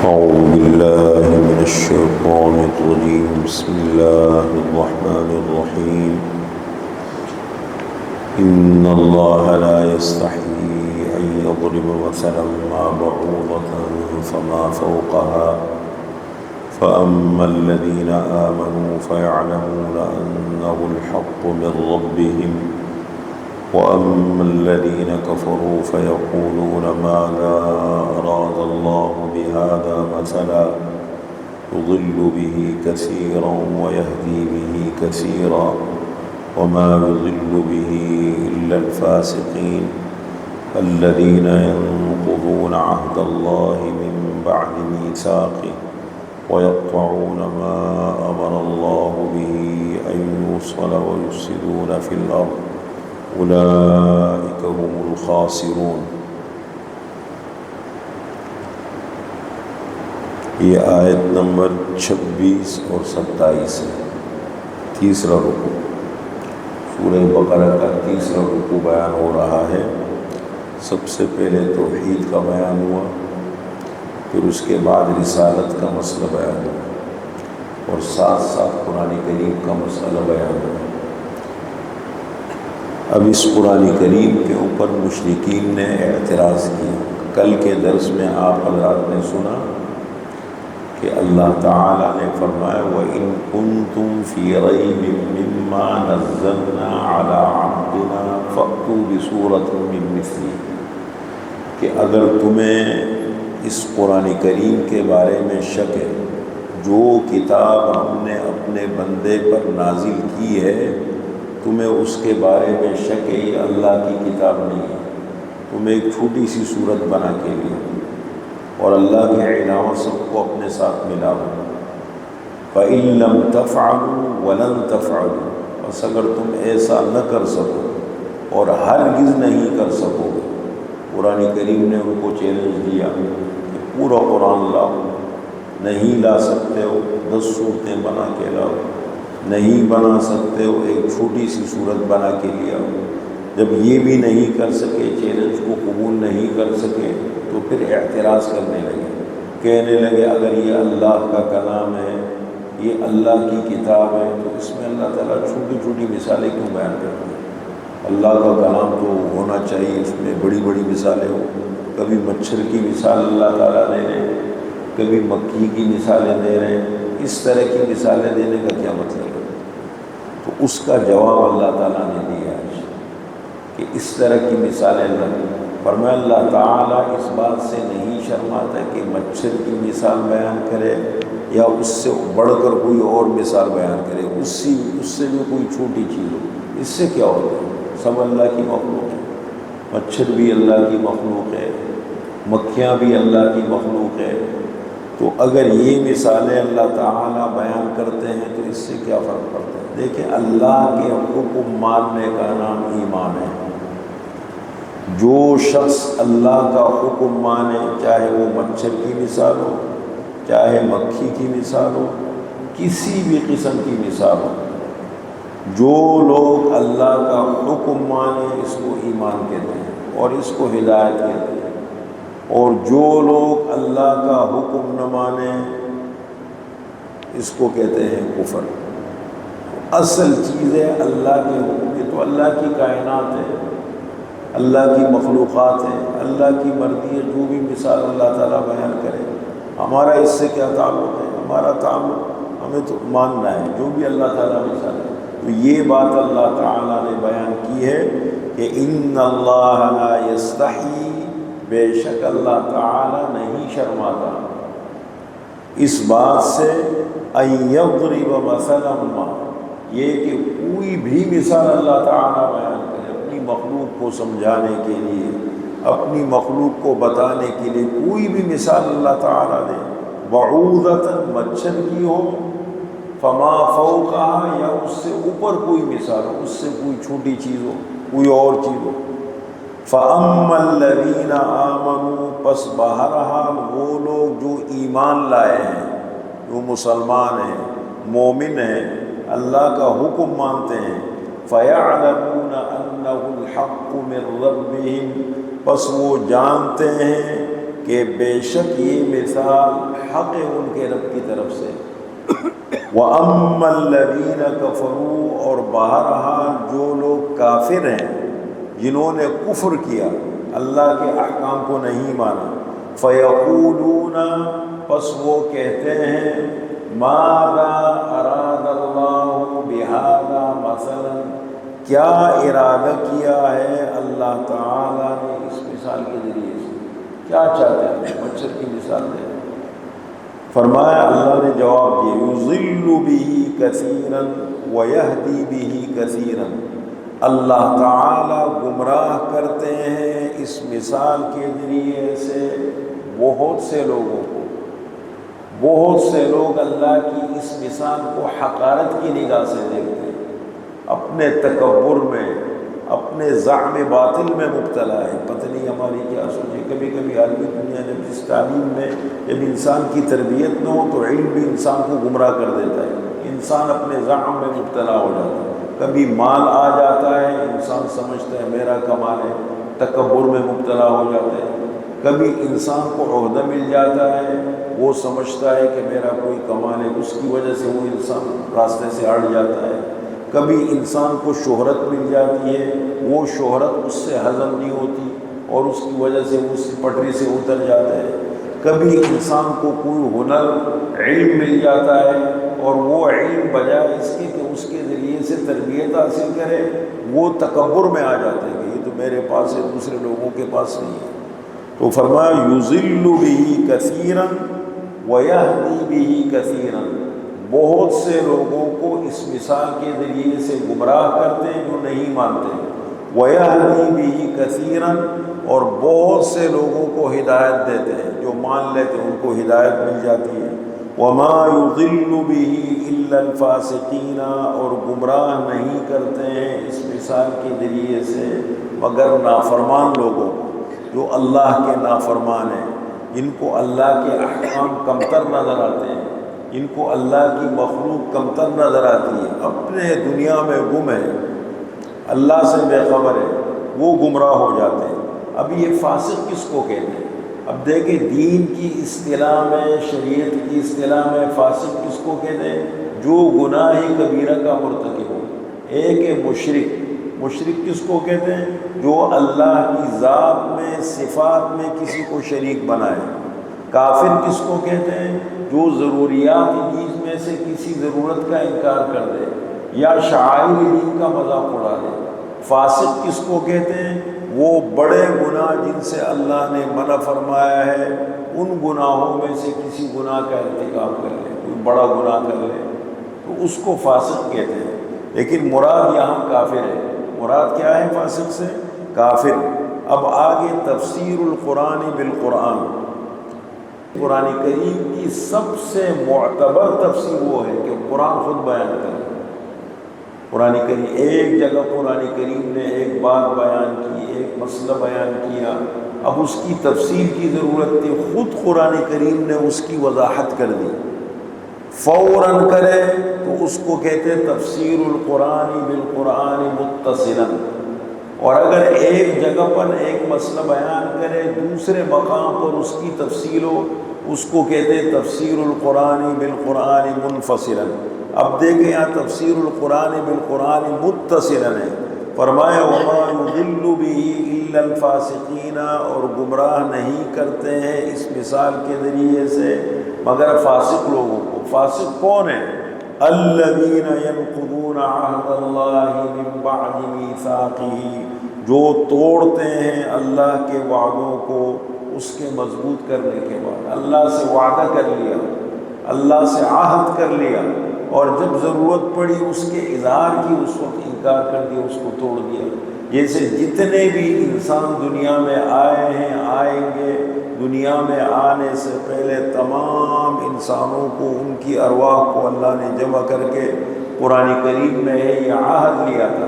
أعوذ بالله من الشيطان الرجيم. بسم الله الرحمن الرحيم. إن الله لا يستحيي أن يضرب مثلا ما بعوضة فما فوقها فأما الذين آمنوا فيعلمون أنه الحق من ربهم وأما الذين كفروا فيقولون ماذا أراد الله بهذا مثلا يضل به كثيرا ويهدي به كثيرا وما يضل به إلا الفاسقين الذين ينقضون عهد الله من بعد ميثاقه ويقطعون ما أمر الله به أن يوصل ويفسدون في الأرض اولئک هم الخاسرون۔ یہ آیت نمبر 26 اور 27 ہے، تیسرا رکوع، سورہ بقرہ کا تیسرا رکوع بیان ہو رہا ہے۔ سب سے پہلے توحید کا بیان ہوا، پھر اس کے بعد رسالت کا مسئلہ بیان ہوا، اور ساتھ ساتھ قرآن کریم کا مسئلہ بیان ہوا۔ اب اس قرآن کریم کے اوپر مشرکین نے اعتراض کیا۔ کل کے درس میں آپ حضرات نے سنا کہ اللہ تعالیٰ نے فرمایا وَإِن كُنتُمْ فِي رَيْبٍ مِّمَّا نَزَّلْنَا عَلَىٰ عَبْدِنَا فَأْتُوا بِسُورَةٍ مِّن مِّثْلِهِ، کہ اگر تمہیں اس قرآن کریم کے بارے میں شک ہے، جو کتاب ہم نے اپنے بندے پر نازل کی ہے تمہیں اس کے بارے میں شک ہے یہ اللہ کی کتاب نہیں ہے، تم ایک چھوٹی سی صورت بنا کے لیے اور اللہ کے علاوہ سب کو اپنے ساتھ ملاؤ۔ فَإِن لَّمْ تَفْعَلُوا وَلَن تَفْعَلُوا، بس اگر تم ایسا نہ کر سکو اور ہرگز نہیں کر سکو گے۔ قرآن کریم نے ان کو چیلنج دیا کہ پورا قرآن لاؤ، نہیں لا سکتے ہو 10 صورتیں بنا کے لاؤ، نہیں بنا سکتے ہو ایک چھوٹی سی صورت بنا کے لیا۔ جب یہ بھی نہیں کر سکے، چیلنج کو قبول نہیں کر سکے، تو پھر اعتراض کرنے لگے، کہنے لگے اگر یہ اللہ کا کلام ہے، یہ اللہ کی کتاب ہے، تو اس میں اللہ تعالیٰ چھوٹی چھوٹی مثالیں کیوں بیان کرتے ہیں؟ اللہ کا کلام تو ہونا چاہیے اس میں بڑی بڑی مثالیں ہوں۔ کبھی مچھر کی مثال اللہ تعالیٰ دے رہے ہیں، کبھی مکھی کی مثالیں دے رہے ہیں، اس طرح کی مثالیں دینے کا کیا مطلب ہے؟ تو اس کا جواب اللہ تعالیٰ نے دیا ہے کہ اس طرح کی مثالیں نہ دیں۔ فرمایا اللہ تعالیٰ اس بات سے نہیں شرماتا کہ مچھر کی مثال بیان کرے یا اس سے بڑھ کر کوئی اور مثال بیان کرے، اس سے بھی کوئی چھوٹی چیز ہو، اس سے کیا ہوتا ہے؟ سب اللہ کی مخلوق ہے، مچھر بھی اللہ کی مخلوق ہے، مکھیاں بھی اللہ کی مخلوق ہے، تو اگر یہ مثالیں اللہ تعالیٰ بیان کرتے ہیں تو اس سے کیا فرق پڑتا ہے؟ دیکھیں، اللہ کے حکم ماننے کا نام ایمان ہے۔ جو شخص اللہ کا حکم مانے، چاہے وہ مچھر کی مثال ہو، چاہے مکھی کی مثال ہو، کسی بھی قسم کی مثال ہو، جو لوگ اللہ کا حکم مانے اس کو ایمان کہتے ہیں اور اس کو ہدایت کہتے ہیں، اور جو لوگ اللہ کا حکم نہ مانے اس کو کہتے ہیں کفر۔ اصل چیز ہے اللہ کے حکم، یہ تو اللہ کی کائنات ہے، اللہ کی مخلوقات ہے، اللہ کی مرضی ہے، جو بھی مثال اللہ تعالیٰ بیان کرے، ہمارا اس سے کیا تعلق ہے؟ ہمارا تعلق ہمیں تو ماننا ہے جو بھی اللہ تعالیٰ مثال ہے۔ تو یہ بات اللہ تعالیٰ نے بیان کی ہے کہ ان اللہ لا یستحی، بے شک اللہ تعالیٰ نہیں شرماتا اس بات سے ان یضرب مثلا ما، یہ کہ کوئی بھی مثال اللہ تعالیٰ بیان کرے اپنی مخلوق کو سمجھانے کے لیے، اپنی مخلوق کو بتانے کے لیے، کوئی بھی مثال اللہ تعالیٰ دے، بعوضۃ مچھر کی ہو، فما فوقہا یا اس سے اوپر کوئی مثال ہو، اس سے کوئی چھوٹی چیز ہو، کوئی اور چیز ہو۔ فَأَمَّا الَّذِينَ آمَنُوا، پس بہرحال وہ لوگ جو ایمان لائے ہیں، جو مسلمان ہیں، مومن ہیں، اللہ کا حکم مانتے ہیں، فَيَعْلَمُونَ أَنَّهُ الْحَقُّ مِنْ رَبِّهِمْ، پس وہ جانتے ہیں کہ بے شک یہ مثال حق ہے ان کے رب کی طرف سے۔ وَأَمَّا الَّذِينَ كَفَرُوا، اور بہرحال جو لوگ کافر ہیں، جنہوں نے کفر کیا، اللہ کے احکام کو نہیں مانا، فَيَقُولُونَ، پس وہ کہتے ہیں، ماذا اراد اللہ بہذا مثلا، کیا ارادہ کیا ہے اللہ تعالیٰ نے اس مثال کے ذریعے سے، کیا چاہتے ہیں؟ مچھر کی مثال دے۔ فرمایا اللہ نے جواب دیا، یضل بہ کثیرا ویہدی بہ کثیرا، اللہ تعالیٰ گمراہ کرتے ہیں اس مثال کے ذریعے سے بہت سے لوگوں کو۔ بہت سے لوگ اللہ کی اس مثال کو حقارت کی نگاہ سے دیکھتے ہیں، اپنے تکبر میں، اپنے زعم باطل میں مبتلا ہے، پتہ نہیں ہماری کیا سوچے۔ کبھی کبھی عالمی دنیا جب اس تعلیم میں، جب انسان کی تربیت نہ ہو تو علم بھی انسان کو گمراہ کر دیتا ہے، انسان اپنے زعم میں مبتلا ہو جاتا ہے۔ کبھی مال آ جاتا ہے، انسان سمجھتا ہے میرا کمال ہے، تکبر میں مبتلا ہو جاتا ہے۔ کبھی انسان کو عہدہ مل جاتا ہے، وہ سمجھتا ہے کہ میرا کوئی کمال ہے، اس کی وجہ سے وہ انسان راستے سے ہٹ جاتا ہے۔ کبھی انسان کو شہرت مل جاتی ہے، وہ شہرت اس سے ہضم نہیں ہوتی اور اس کی وجہ سے وہ اس پٹری سے اتر جاتا ہے۔ کبھی انسان کو کوئی ہنر، علم مل جاتا ہے اور وہ علم بجائے اس کے کہ اس کے ذریعے سے تربیت حاصل کرے، وہ تکبر میں آ جاتا ہے کہ یہ تو میرے پاس ہے، دوسرے لوگوں کے پاس نہیں ہے۔ تو فرمایا یضل بہ کثیرا ویہدی بہ کثیرا، بہت سے لوگوں کو اس مثال کے ذریعے سے گمراہ کرتے ہیں جو نہیں مانتے، ویہدی بہ کثیرا، اور بہت سے لوگوں کو ہدایت دیتے ہیں، جو مان لیتے ہیں ان کو ہدایت مل جاتی ہے۔ وما یضل بہ الا الفاسقین، اور گمراہ نہیں کرتے ہیں اس مثال کے ذریعے سے مگر نافرمان لوگوں کو، جو اللہ کے نافرمان ہیں، جن کو اللہ کے احکام کمتر نظر آتے ہیں، جن کو اللہ کی مخلوق کمتر نظر آتی ہے، اپنے دنیا میں گم ہے، اللہ سے بے خبر ہے، وہ گمراہ ہو جاتے ہیں۔ اب یہ فاسق کس کو کہتے ہیں؟ اب دیکھیں دین کی اصطلاح میں، شریعت کی اصطلاح میں فاسق کس کو کہتے ہیں؟ جو گناہ کبیرہ کا مرتکب ہو۔ ایک ہے مشرک، مشرک کس کو کہتے ہیں؟ جو اللہ کی ذات میں، صفات میں کسی کو شریک بنائے۔ کافر کس کو کہتے ہیں؟ جو ضروریات چیز میں سے کسی ضرورت کا انکار کر دے یا شعائر دین کا مذاق اڑا دے۔ فاسق کس کو کہتے ہیں؟ وہ بڑے گناہ جن سے اللہ نے منع فرمایا ہے، ان گناہوں میں سے کسی گناہ کا ارتکاب کر لے، کوئی بڑا گناہ کر لے تو اس کو فاسق کہتے ہیں۔ لیکن مراد یہاں کافر ہے۔ مراد کیا ہے فاسق سے؟ کافر۔ اب آگے تفسیر القرآن بالقرآن، قرآن کریم کی سب سے معتبر تفسیر وہ ہے کہ قرآن خود بیان کرے۔ قرآن کریم ایک جگہ قرآن کریم نے ایک بات بیان کی، ایک مسئلہ بیان کیا، اب اس کی تفسیر کی ضرورت تھی، خود قرآن کریم نے اس کی وضاحت کر دی، فوراً کرے تو اس کو کہتے ہیں تفسیر القرآن بالقرآن متصلا۔ اور اگر ایک جگہ پر ایک مسئلہ بیان کرے، دوسرے مقام پر اس کی تفصیل ہو، اس کو کہتے ہیں تفسیر القرآن بالقرآن منفصلا۔ اب دیکھیں یہاں تفسیر القرآن بالقرآن متصلا ہے، فرمایا وما یضل بہ الا الفاسقین، اور گمراہ نہیں کرتے ہیں اس مثال کے ذریعے سے مگر فاسق لوگوں کو۔ فاسق کون ہے؟ الذین ینقضون عہد اللہ من بعد میثاقہ، جو توڑتے ہیں اللہ کے وعدوں کو اس کے مضبوط کرنے کے بعد۔ اللہ سے وعدہ کر لیا، اللہ سے عہد کر لیا، اور جب ضرورت پڑی اس کے اظہار کی اس وقت انکار کر دیا، اس کو توڑ دیا۔ جیسے جتنے بھی انسان دنیا میں آئے ہیں، آئیں گے، دنیا میں آنے سے پہلے تمام انسانوں کو، ان کی ارواح کو اللہ نے جمع کر کے قرآن کریم میں ہے یہ عہد لیا تھا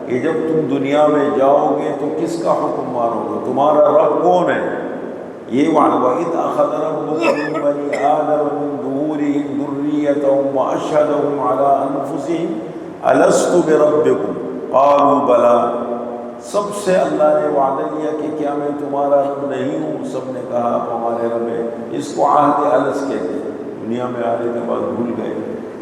کہ جب تم دنیا میں جاؤ گے تو کس کا حکم مانو گے، تمہارا رب کون ہے۔ یہ وَإِذْ أَخَذَ رَبُّكَ مِن بَنِي آدَمَ مِن ظُهُورِهِمْ ذُرِّيَّتَهُمْ وَأَشْهَدَهُمْ عَلَىٰ أَنفُسِهِمْ أَلَسْتُ بِرَبِّكُمْ قَالُوا بَلَىٰ سب سے اللہ نے وعدہ لیا کہ کیا میں تمہارا رب نہیں ہوں؟ سب نے کہا آپ ہمارے رب ہیں۔ اس کو عہد الس کہتے ہیں، دنیا میں آنے کے بعد بھول گئے،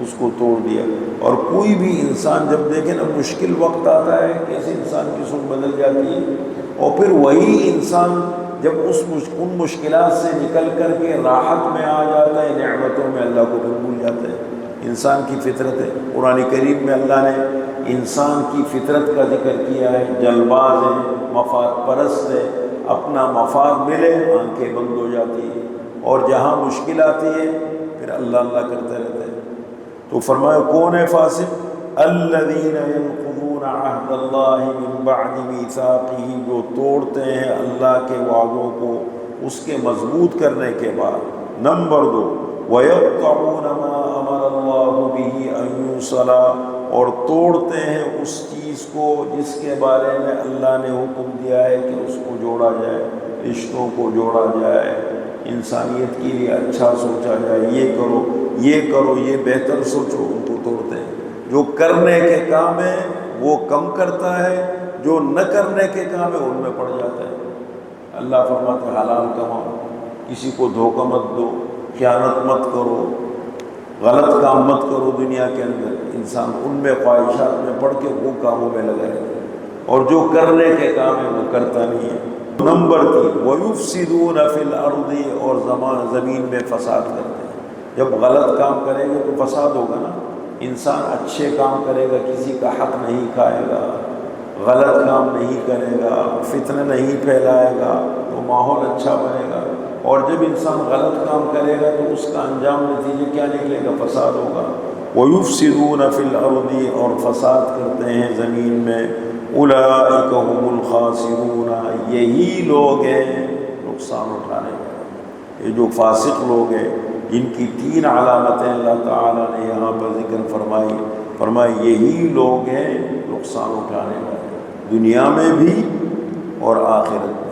اس کو توڑ دیا۔ اور کوئی بھی انسان جب دیکھے نا مشکل وقت آتا ہے، کیسے انسان کی سن بدل جاتی ہے، اور پھر وہی انسان جب ان مشکلات سے نکل کر کے راحت میں آ جاتا ہے، نعمتوں میں، اللہ کو پھر بھول جاتا ہے۔ انسان کی فطرت ہے، قرآن کریم میں اللہ نے انسان کی فطرت کا ذکر کیا ہے، جلباز ہے، مفاد پرست ہے، اپنا مفاد ملے آنکھیں بند ہو جاتی ہیں، اور جہاں مشکل آتی ہے پھر اللہ اللہ کرتے رہتے ہیں۔ تو فرمایا کون ہے فاسق؟ الذین ينقضون عہد اللہ من بعد میثاقہ، جو توڑتے ہیں اللہ کے وعدوں کو اس کے مضبوط کرنے کے بعد۔ نمبر 2، وَيَقْطَعُونَ مَا أَمَرَ اللَّهُ بِهِ أَن يُوصَلَ، اور توڑتے ہیں اس چیز کو جس کے بارے میں اللہ نے حکم دیا ہے کہ اس کو جوڑا جائے، رشتوں کو جوڑا جائے، انسانیت کے لیے اچھا سوچا جائے، یہ کرو یہ کرو، یہ بہتر سوچو، ان کو توڑتے ہیں۔ جو کرنے کے کام ہے وہ کم کرتا ہے، جو نہ کرنے کے کام ہے ان میں پڑ جاتا ہے۔ اللہ فرماتے ہیں حلال کماؤ، کسی کو دھوکہ مت دو، خیانت مت کرو، غلط کام مت کرو دنیا کے اندر۔ انسان ان میں خواہشات میں پڑھ کے وہ کاموں میں لگا رہتا ہے، اور جو کرنے کے کام ہے وہ کرتا نہیں ہے۔ نمبر 3، وَيُفْسِدُونَ فِي الْأَرْضِ، اور زمین میں فساد کرتے ہیں۔ جب غلط کام کریں گے تو فساد ہوگا نا۔ انسان اچھے کام کرے گا، کسی کا حق نہیں کھائے گا، غلط کام نہیں کرے گا، فتنہ نہیں پھیلائے گا، تو ماحول اچھا بنے گا۔ اور جب انسان غلط کام کرے گا تو اس کا انجام نتیجے کیا نکلے گا؟ فساد ہوگا۔ وَيُفْسِدُونَ فِي الْأَرْضِ، اور فساد کرتے ہیں زمین میں۔ أُولَئِكَ هُمُ الْخَاسِرُونَ، یہی لوگ ہیں نقصان اٹھانے والے۔ یہ جو فاسق لوگ ہیں، جن کی 3 علامتیں اللہ تعالیٰ نے یہاں پر ذکر فرمائی، یہی لوگ ہیں نقصان اٹھانے والے، دنیا میں بھی اور آخرت میں۔